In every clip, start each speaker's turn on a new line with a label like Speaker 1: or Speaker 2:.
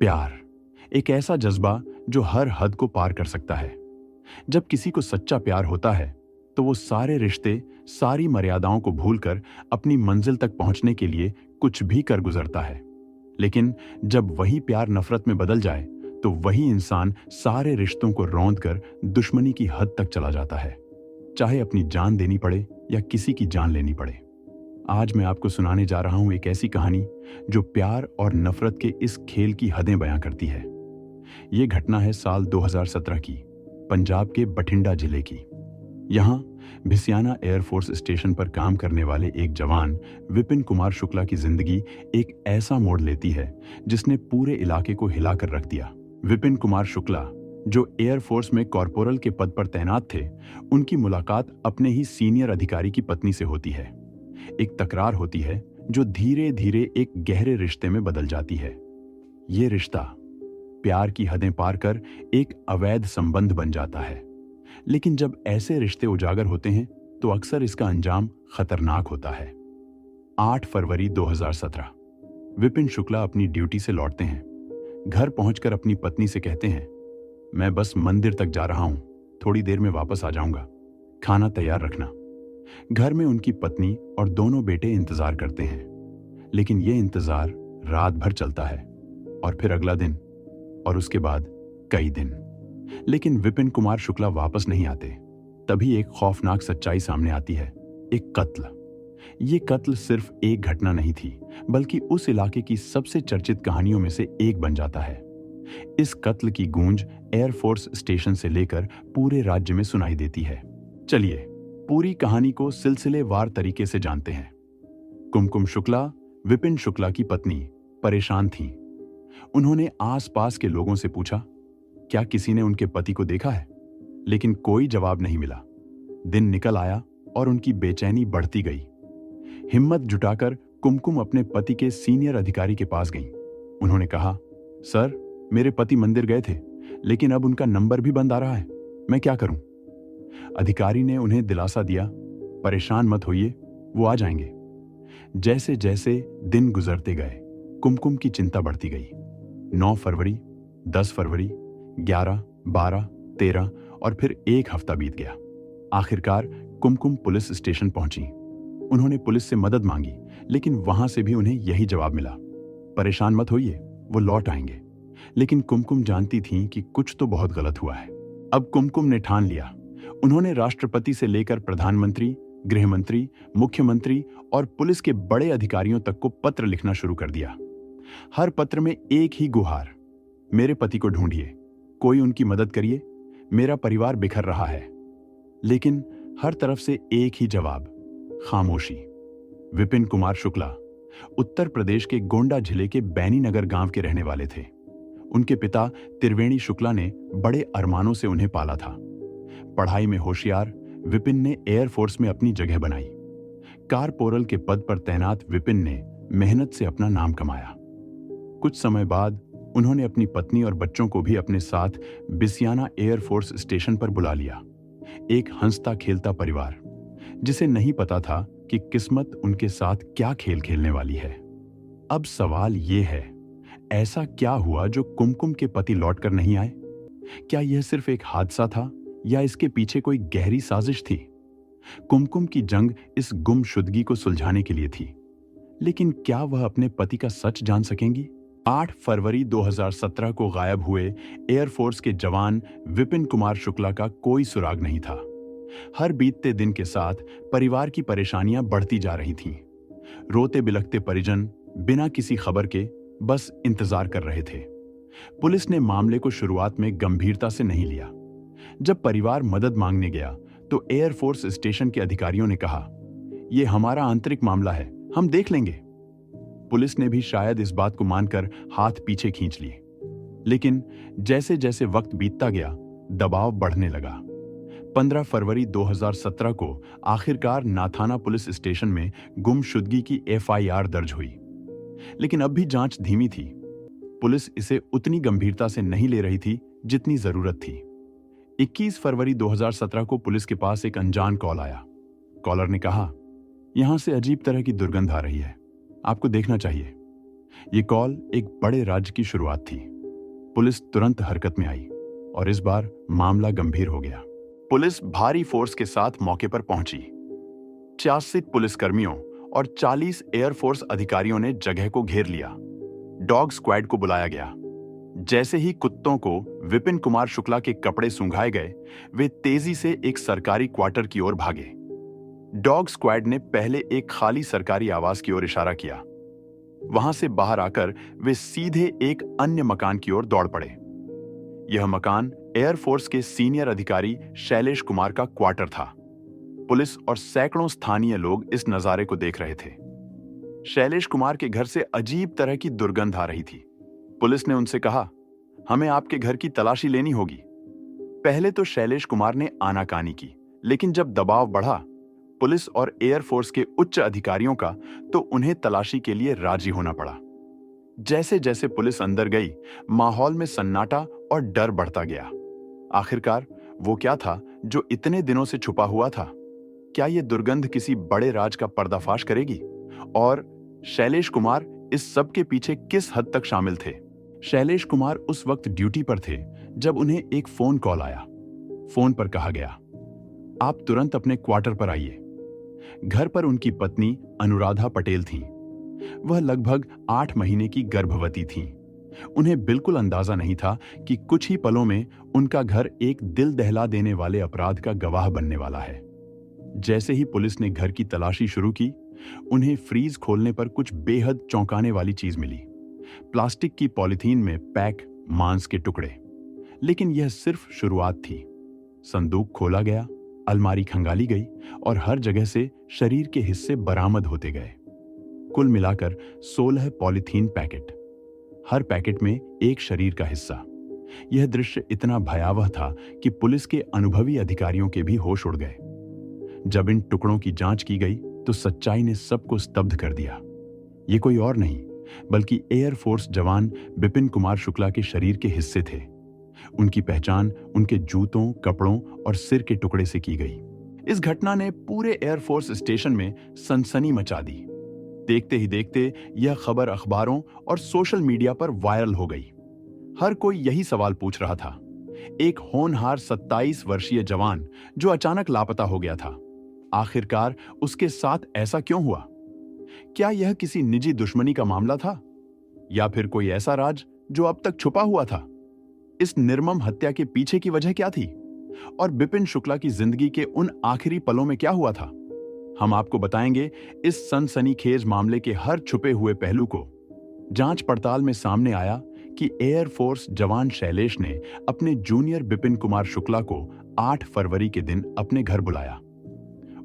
Speaker 1: प्यार एक ऐसा जज्बा जो हर हद को पार कर सकता है। जब किसी को सच्चा प्यार होता है तो वो सारे रिश्ते, सारी मर्यादाओं को भूलकर अपनी मंजिल तक पहुंचने के लिए कुछ भी कर गुजरता है। लेकिन जब वही प्यार नफरत में बदल जाए तो वही इंसान सारे रिश्तों को रौंद कर दुश्मनी की हद तक चला जाता है, चाहे अपनी जान देनी पड़े या किसी की जान लेनी पड़े। आज मैं आपको सुनाने जा रहा हूं एक ऐसी कहानी जो प्यार और नफरत के इस खेल की हदें बयां करती है। ये घटना है साल 2017 की, पंजाब के बठिंडा जिले की। यहां भिसियाना एयरफोर्स स्टेशन पर काम करने वाले एक जवान विपिन कुमार शुक्ला की जिंदगी एक ऐसा मोड़ लेती है जिसने पूरे इलाके को हिलाकर रख दिया। विपिन कुमार शुक्ला, जो एयरफोर्स में कॉर्पोरल के पद पर तैनात थे, उनकी मुलाकात अपने ही सीनियर अधिकारी की पत्नी से होती है। एक तकरार होती है जो धीरे धीरे एक गहरे रिश्ते में बदल जाती है। ये रिश्ता प्यार की हदें पार कर एक अवैध संबंध बन जाता है। लेकिन जब ऐसे रिश्ते उजागर होते हैं तो अक्सर इसका अंजाम खतरनाक होता है। 8 फरवरी 2017 विपिन शुक्ला अपनी ड्यूटी से लौटते हैं। घर पहुंचकर अपनी पत्नी से कहते हैं, मैं बस मंदिर तक जा रहा हूं, थोड़ी देर में वापस आ जाऊंगा, खाना तैयार रखना। घर में उनकी पत्नी और दोनों बेटे इंतजार करते हैं। लेकिन यह इंतजार रात भर चलता है और फिर अगला दिन और उसके बाद कई दिन। लेकिन विपिन कुमार शुक्ला वापस नहीं आते। तभी एक खौफनाक सच्चाई सामने आती है, एक कत्ल। ये कत्ल सिर्फ एक घटना नहीं थी, बल्कि उस इलाके की सबसे चर्चित कहानियों में से एक बन जाता है। इस कत्ल की गूंज एयरफोर्स स्टेशन से लेकर पूरे राज्य में सुनाई देती है। चलिए पूरी कहानी को सिलसिलेवार तरीके से जानते हैं। कुमकुम शुक्ला, विपिन शुक्ला की पत्नी, परेशान थीं। उन्होंने आसपास के लोगों से पूछा, क्या किसी ने उनके पति को देखा है? लेकिन कोई जवाब नहीं मिला। दिन निकल आया और उनकी बेचैनी बढ़ती गई। हिम्मत जुटाकर कुमकुम अपने पति के सीनियर अधिकारी के पास गईं। उन्होंने कहा, सर, मेरे पति मंदिर गए थे, लेकिन अब उनका नंबर भी बंद आ रहा है, मैं क्या करूं? अधिकारी ने उन्हें दिलासा दिया, परेशान मत होइए, वो आ जाएंगे। जैसे जैसे दिन गुजरते गए, कुमकुम की चिंता बढ़ती गई। 9 फरवरी, 10 फरवरी, 11, 12, 13 और फिर एक हफ्ता बीत गया। आखिरकार कुमकुम पुलिस स्टेशन पहुंची। उन्होंने पुलिस से मदद मांगी, लेकिन वहां से भी उन्हें यही जवाब मिला, परेशान मत होइए, वो लौट आएंगे। लेकिन कुमकुम जानती थीं कि कुछ तो बहुत गलत हुआ है। अब कुमकुम ने ठान लिया। उन्होंने राष्ट्रपति से लेकर प्रधानमंत्री, गृह मंत्री, मुख्यमंत्री और पुलिस के बड़े अधिकारियों तक को पत्र लिखना शुरू कर दिया। हर पत्र में एक ही गुहार, मेरे पति को ढूंढिए, कोई उनकी मदद करिए, मेरा परिवार बिखर रहा है। लेकिन हर तरफ से एक ही जवाब, खामोशी। विपिन कुमार शुक्ला उत्तर प्रदेश के गोंडा जिले के बैनीनगर गांव के रहने वाले थे। उनके पिता त्रिवेणी शुक्ला ने बड़े अरमानों से उन्हें पाला था। पढ़ाई में होशियार विपिन ने एयरफोर्स में अपनी जगह बनाई। कारपोरल के पद पर तैनात विपिन ने मेहनत से अपना नाम कमाया। कुछ समय बाद उन्होंने अपनी पत्नी और बच्चों को भी अपने साथ बिसियाना एयरफोर्स स्टेशन पर बुला लिया। एक हंसता खेलता परिवार, जिसे नहीं पता था कि किस्मत उनके साथ क्या खेल खेलने वाली है। अब सवाल यह है, ऐसा क्या हुआ जो कुमकुम के पति लौटकर नहीं आए? क्या यह सिर्फ एक हादसा था या इसके पीछे कोई गहरी साजिश थी? कुमकुम की जंग इस गुमशुदगी को सुलझाने के लिए थी, लेकिन क्या वह अपने पति का सच जान सकेंगी? 8 फरवरी 2017 को गायब हुए एयरफोर्स के जवान विपिन कुमार शुक्ला का कोई सुराग नहीं था। हर बीतते दिन के साथ परिवार की परेशानियां बढ़ती जा रही थीं। रोते बिलखते परिजन बिना किसी खबर के बस इंतजार कर रहे थे। पुलिस ने मामले को शुरुआत में गंभीरता से नहीं लिया। जब परिवार मदद मांगने गया तो एयरफोर्स स्टेशन के अधिकारियों ने कहा, यह हमारा आंतरिक मामला है, हम देख लेंगे। पुलिस ने भी शायद इस बात को मानकर हाथ पीछे खींच लिए। लेकिन जैसे जैसे वक्त बीतता गया, दबाव बढ़ने लगा। 15 फरवरी 2017 को आखिरकार नाथाना पुलिस स्टेशन में गुमशुदगी की FIR दर्ज हुई। लेकिन अब भी जांच धीमी थी। पुलिस इसे उतनी गंभीरता से नहीं ले रही थी जितनी जरूरत थी। 21 फरवरी 2017 को पुलिस के पास एक अनजान कॉल आया। कॉलर ने कहा, यहां से अजीब तरह की दुर्गंध आ रही है, आपको देखना चाहिए। ये कॉल एक बड़े राज्य की शुरुआत थी। पुलिस तुरंत हरकत में आई और इस बार मामला गंभीर हो गया। पुलिस भारी फोर्स के साथ मौके पर पहुंची। 86 पुलिसकर्मियों और 40 एयरफोर्स अधिकारियों ने जगह को घेर लिया। डॉग स्क्वाड को बुलाया गया। जैसे ही कुत्तों को विपिन कुमार शुक्ला के कपड़े सूंघाए गए, वे तेजी से एक सरकारी क्वार्टर की ओर भागे। डॉग स्क्वाड ने पहले एक खाली सरकारी आवास की ओर इशारा किया। वहां से बाहर आकर वे सीधे एक अन्य मकान की ओर दौड़ पड़े। यह मकान एयरफोर्स के सीनियर अधिकारी शैलेश कुमार का क्वार्टर था। पुलिस और सैकड़ों स्थानीय लोग इस नजारे को देख रहे थे। शैलेश कुमार के घर से अजीब तरह की दुर्गंध आ रही थी। पुलिस ने उनसे कहा, हमें आपके घर की तलाशी लेनी होगी। पहले तो शैलेश कुमार ने आनाकानी की, लेकिन जब दबाव बढ़ा पुलिस और एयरफोर्स के उच्च अधिकारियों का, तो उन्हें तलाशी के लिए राजी होना पड़ा। जैसे जैसे पुलिस अंदर गई, माहौल में सन्नाटा और डर बढ़ता गया। आखिरकार वो क्या था जो इतने दिनों से छुपा हुआ था? क्या ये दुर्गंध किसी बड़े राज का पर्दाफाश करेगी? और शैलेश कुमार इस सब के पीछे किस हद तक शामिल थे? शैलेश कुमार उस वक्त ड्यूटी पर थे जब उन्हें एक फोन कॉल आया। फोन पर कहा गया, आप तुरंत अपने क्वार्टर पर आइए। घर पर उनकी पत्नी अनुराधा पटेल थीं। वह लगभग 8 महीने की गर्भवती थीं। उन्हें बिल्कुल अंदाजा नहीं था कि कुछ ही पलों में उनका घर एक दिल दहला देने वाले अपराध का गवाह बनने वाला है। जैसे ही पुलिस ने घर की तलाशी शुरू की, उन्हें फ्रीज खोलने पर कुछ बेहद चौंकाने वाली चीज मिली। प्लास्टिक की पॉलिथीन में पैक मांस के टुकड़े। लेकिन यह सिर्फ शुरुआत थी। संदूक खोला गया, अलमारी खंगाली गई और हर जगह से शरीर के हिस्से बरामद होते गए। कुल मिलाकर 16 पॉलिथीन पैकेट, हर पैकेट में एक शरीर का हिस्सा। यह दृश्य इतना भयावह था कि पुलिस के अनुभवी अधिकारियों के भी होश उड़ गए। जब इन टुकड़ों की जांच की गई तो सच्चाई ने सबको स्तब्ध कर दिया। ये कोई और नहीं बल्कि एयरफोर्स जवान विपिन कुमार शुक्ला के शरीर के हिस्से थे। उनकी पहचान उनके जूतों, कपड़ों और सिर के टुकड़े से की गई। इस घटना ने पूरे एयरफोर्स स्टेशन में सनसनी मचा दी। देखते ही देखते यह खबर अखबारों और सोशल मीडिया पर वायरल हो गई। हर कोई यही सवाल पूछ रहा था, एक होनहार 27 वर्षीय जवान जो अचानक लापता हो गया था, आखिरकार उसके साथ ऐसा क्यों हुआ? क्या यह किसी निजी दुश्मनी का मामला था या फिर कोई ऐसा राज जो अब तक छुपा हुआ था? इस निर्मम हत्या के पीछे की वजह क्या थी और विपिन शुक्ला की जिंदगी के उन आखिरी पलों में क्या हुआ था? हम आपको बताएंगे इस सनसनीखेज मामले के हर छुपे हुए पहलू को। जांच पड़ताल में सामने आया कि एयरफोर्स जवान शैलेश ने अपने जूनियर विपिन कुमार शुक्ला को 8 फरवरी के दिन अपने घर बुलाया।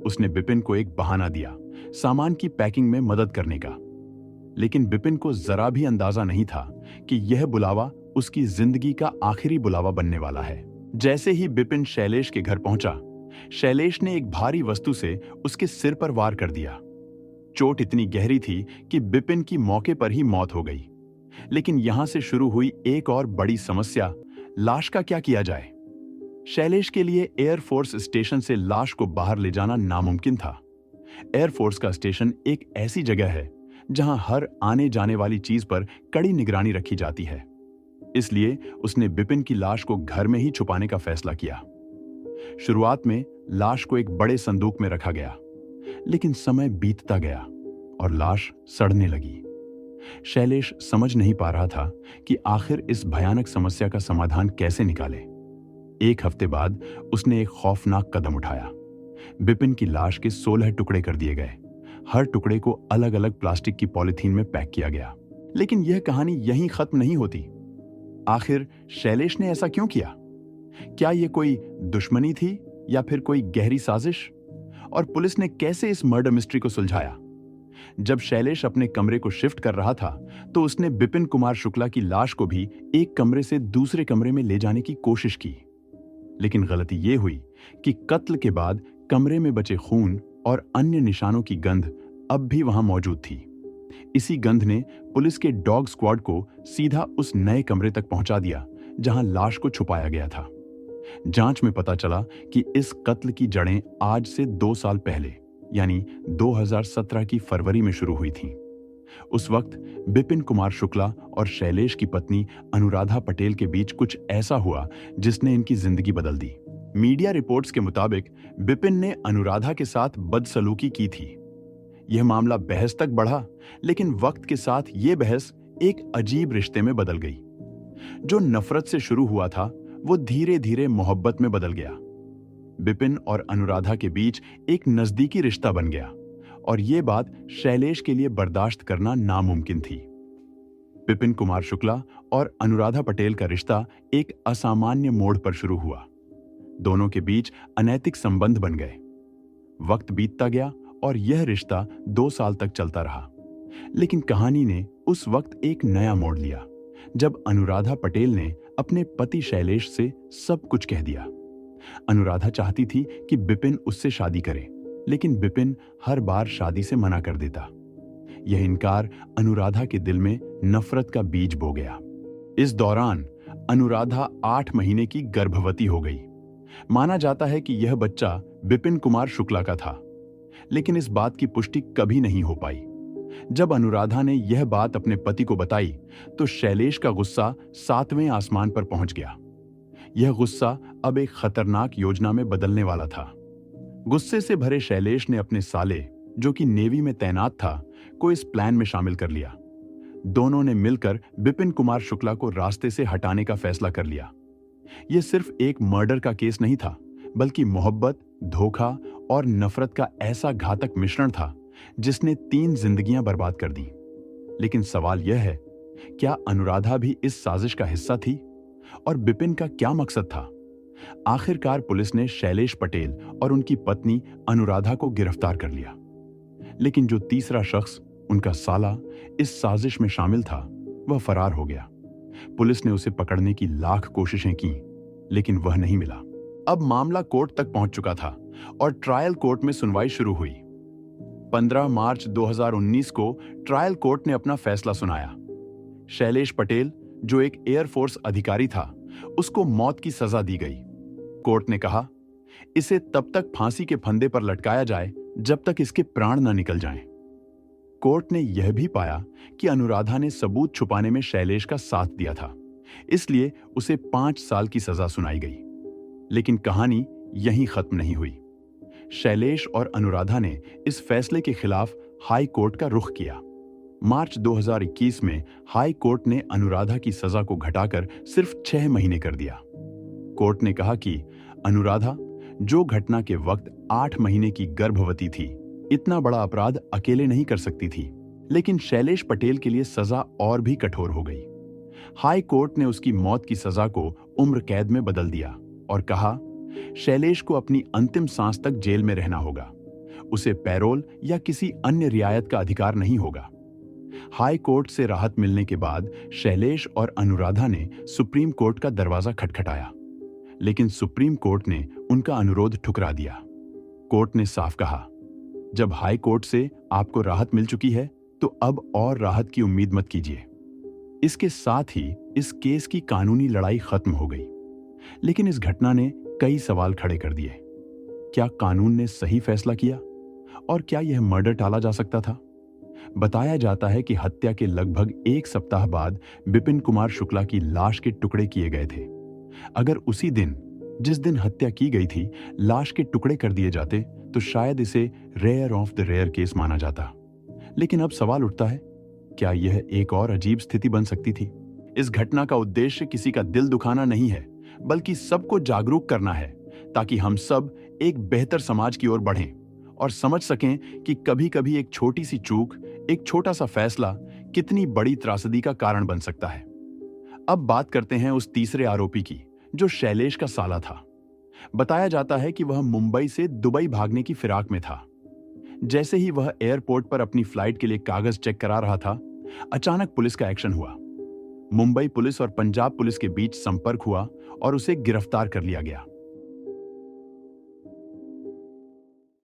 Speaker 1: उसने विपिन को एक बहाना दिया, सामान की पैकिंग में मदद करने का। लेकिन विपिन को जरा भी अंदाजा नहीं था कि यह बुलावा उसकी जिंदगी का आखिरी बुलावा बनने वाला है। जैसे ही विपिन शैलेश के घर पहुंचा, शैलेश ने एक भारी वस्तु से उसके सिर पर वार कर दिया। चोट इतनी गहरी थी कि विपिन की मौके पर ही मौत हो गई। लेकिन यहां से शुरू हुई एक और बड़ी समस्या, लाश का क्या किया जाए? शैलेश के लिए एयरफोर्स स्टेशन से लाश को बाहर ले जाना नामुमकिन था। एयरफोर्स का स्टेशन एक ऐसी जगह है जहां हर आने जाने वाली चीज पर कड़ी निगरानी रखी जाती है। इसलिए उसने विपिन की लाश को घर में ही छुपाने का फैसला किया। शुरुआत में लाश को एक बड़े संदूक में रखा गया, लेकिन समय बीतता गया और लाश सड़ने लगी। शैलेश समझ नहीं पा रहा था कि आखिर इस भयानक समस्या का समाधान कैसे निकाले। एक हफ्ते बाद उसने एक खौफनाक कदम उठाया। विपिन की लाश के 16 टुकड़े कर दिए गए। हर टुकड़े को अलग अलग प्लास्टिक की पॉलिथीन में पैक किया गया। लेकिन यह कहानी यहीं खत्म नहीं होती। आखिर शैलेश ने ऐसा क्यों किया? क्या यह कोई दुश्मनी थी या फिर कोई गहरी साजिश? और पुलिस ने कैसे इस मर्डर मिस्ट्री को सुलझाया? जब शैलेश अपने कमरे को शिफ्ट कर रहा था तो उसने विपिन कुमार शुक्ला की लाश को भी एक कमरे से दूसरे कमरे में ले जाने की कोशिश की। लेकिन गलती यह हुई कि कत्ल के बाद कमरे में बचे खून और अन्य निशानों की गंध अब भी वहां मौजूद थी। इसी गंध ने पुलिस के डॉग स्क्वाड को सीधा उस नए कमरे तक पहुंचा दिया जहां लाश को छुपाया गया था। जांच में पता चला कि इस कत्ल की जड़ें आज से 2 साल पहले यानी 2017 की फरवरी में शुरू हुई थीं। उस वक्त बिपिन कुमार शुक्ला और शैलेश की पत्नी अनुराधा पटेल के बीच कुछ ऐसा हुआ जिसने इनकी जिंदगी बदल दी। मीडिया रिपोर्ट्स के मुताबिक बिपिन ने अनुराधा के साथ बदसलूकी की थी। यह मामला बहस तक बढ़ा, लेकिन वक्त के साथ यह बहस एक अजीब रिश्ते में बदल गई। जो नफरत से शुरू हुआ था वो धीरे धीरे मोहब्बत में बदल गया। बिपिन और अनुराधा के बीच एक नजदीकी रिश्ता बन गया और यह बात शैलेश के लिए बर्दाश्त करना नामुमकिन थी। बिपिन कुमार शुक्ला और अनुराधा पटेल का रिश्ता एक असामान्य मोड़ पर शुरू हुआ। दोनों के बीच अनैतिक संबंध बन गए। वक्त बीतता गया और यह रिश्ता 2 साल तक चलता रहा। लेकिन कहानी ने उस वक्त एक नया मोड़ लिया जब अनुराधा पटेल ने अपने पति शैलेश से सब कुछ कह दिया। अनुराधा चाहती थी कि बिपिन उससे शादी करे, लेकिन बिपिन हर बार शादी से मना कर देता। यह इनकार अनुराधा के दिल में नफरत का बीज बो गया। इस दौरान अनुराधा 8 महीने की गर्भवती हो गई। माना जाता है कि यह बच्चा बिपिन कुमार शुक्ला का था, लेकिन इस बात की पुष्टि कभी नहीं हो पाई। जब अनुराधा ने यह बात अपने पति को बताई तो शैलेश का गुस्सा 7वें आसमान पर पहुंच गया। यह गुस्सा अब एक खतरनाक योजना में बदलने वाला था। गुस्से से भरे शैलेश ने अपने साले, जो कि नेवी में तैनात था, को इस प्लान में शामिल कर लिया। दोनों ने मिलकर बिपिन कुमार शुक्ला को रास्ते से हटाने का फैसला कर लिया। यह सिर्फ एक मर्डर का केस नहीं था, बल्कि मोहब्बत, धोखा और नफरत का ऐसा घातक मिश्रण था जिसने 3 जिंदगियां बर्बाद कर दी। लेकिन सवाल यह है, क्या अनुराधा भी इस साजिश का हिस्सा थी? और बिपिन का क्या मकसद था? आखिरकार पुलिस ने शैलेश पटेल और उनकी पत्नी अनुराधा को गिरफ्तार कर लिया। लेकिन जो तीसरा शख्स, उनका साला, इस साजिश में शामिल था, वह फरार हो गया। पुलिस ने उसे पकड़ने की लाख कोशिशें की, लेकिन वह नहीं मिला। अब मामला कोर्ट तक पहुंच चुका था और ट्रायल कोर्ट में सुनवाई शुरू हुई। 15 मार्च 2019 को ट्रायल कोर्ट ने अपना फैसला सुनाया। शैलेश पटेल, जो एक एयरफोर्स अधिकारी था, उसको मौत की सजा दी गई। कोर्ट ने कहा, इसे तब तक फांसी के फंदे पर लटकाया जाए जब तक इसके प्राण न निकल जाएं। कोर्ट ने यह भी पाया कि अनुराधा ने सबूत छुपाने में शैलेश का साथ दिया था, इसलिए उसे 5 साल की सजा सुनाई गई। लेकिन कहानी यहीं खत्म नहीं हुई। शैलेश और अनुराधा ने इस फैसले के खिलाफ हाई कोर्ट का रुख किया। मार्च 2021 में हाई कोर्ट ने अनुराधा की सजा को घटाकर सिर्फ 6 महीने कर दिया। कोर्ट ने कहा कि अनुराधा, जो घटना के वक्त 8 महीने की गर्भवती थी, इतना बड़ा अपराध अकेले नहीं कर सकती थी। लेकिन शैलेश पटेल के लिए सजा और भी कठोर हो गई। हाई कोर्ट ने उसकी मौत की सजा को उम्र कैद में बदल दिया और कहा, शैलेश को अपनी अंतिम सांस तक जेल में रहना होगा। उसे पैरोल या किसी अन्य रियायत का अधिकार नहीं होगा। हाई कोर्ट से राहत मिलने के बाद शैलेश और अनुराधा ने सुप्रीम कोर्ट का दरवाजा खटखटाया, लेकिन सुप्रीम कोर्ट ने उनका अनुरोध ठुकरा दिया। कोर्ट ने साफ कहा, जब हाई कोर्ट से आपको राहत मिल चुकी है तो अब और राहत की उम्मीद मत कीजिए। इसके साथ ही इस केस की कानूनी लड़ाई खत्म हो गई। लेकिन इस घटना ने कई सवाल खड़े कर दिए। क्या कानून ने सही फैसला किया? और क्या यह मर्डर टाला जा सकता था? बताया जाता है कि हत्या के लगभग 1 सप्ताह बाद बिपिन कुमार शुक्ला की लाश के टुकड़े किए गए थे। अगर उसी दिन, जिस दिन हत्या की गई थी, लाश के टुकड़े कर दिए जाते तो शायद इसे rare of the rare case माना जाता। लेकिन अब सवाल उठता है, क्या यह एक और अजीब स्थिति बन सकती थी? इस घटना का उद्देश्य किसी का दिल दुखाना नहीं है, बल्कि सबको जागरूक करना है, ताकि हम सब एक बेहतर समाज की ओर बढ़ें और समझ सकें कि कभी-कभी एक छोटी सी चूक, एक छोटा सा फैसला कितनी बड़ी त्रासदी का कारण बन सकता है। अब बात करते हैं उस तीसरे आरोपी की, जो शैलेश का साला था। बताया जाता है कि वह मुंबई से दुबई भागने की फिराक में था। जैसे ही वह एयरपोर्ट पर अपनी फ्लाइट के लिए कागज चेक करा रहा था, अचानक पुलिस का एक्शन हुआ। मुंबई पुलिस और पंजाब पुलिस के बीच संपर्क हुआ और उसे गिरफ्तार कर लिया गया।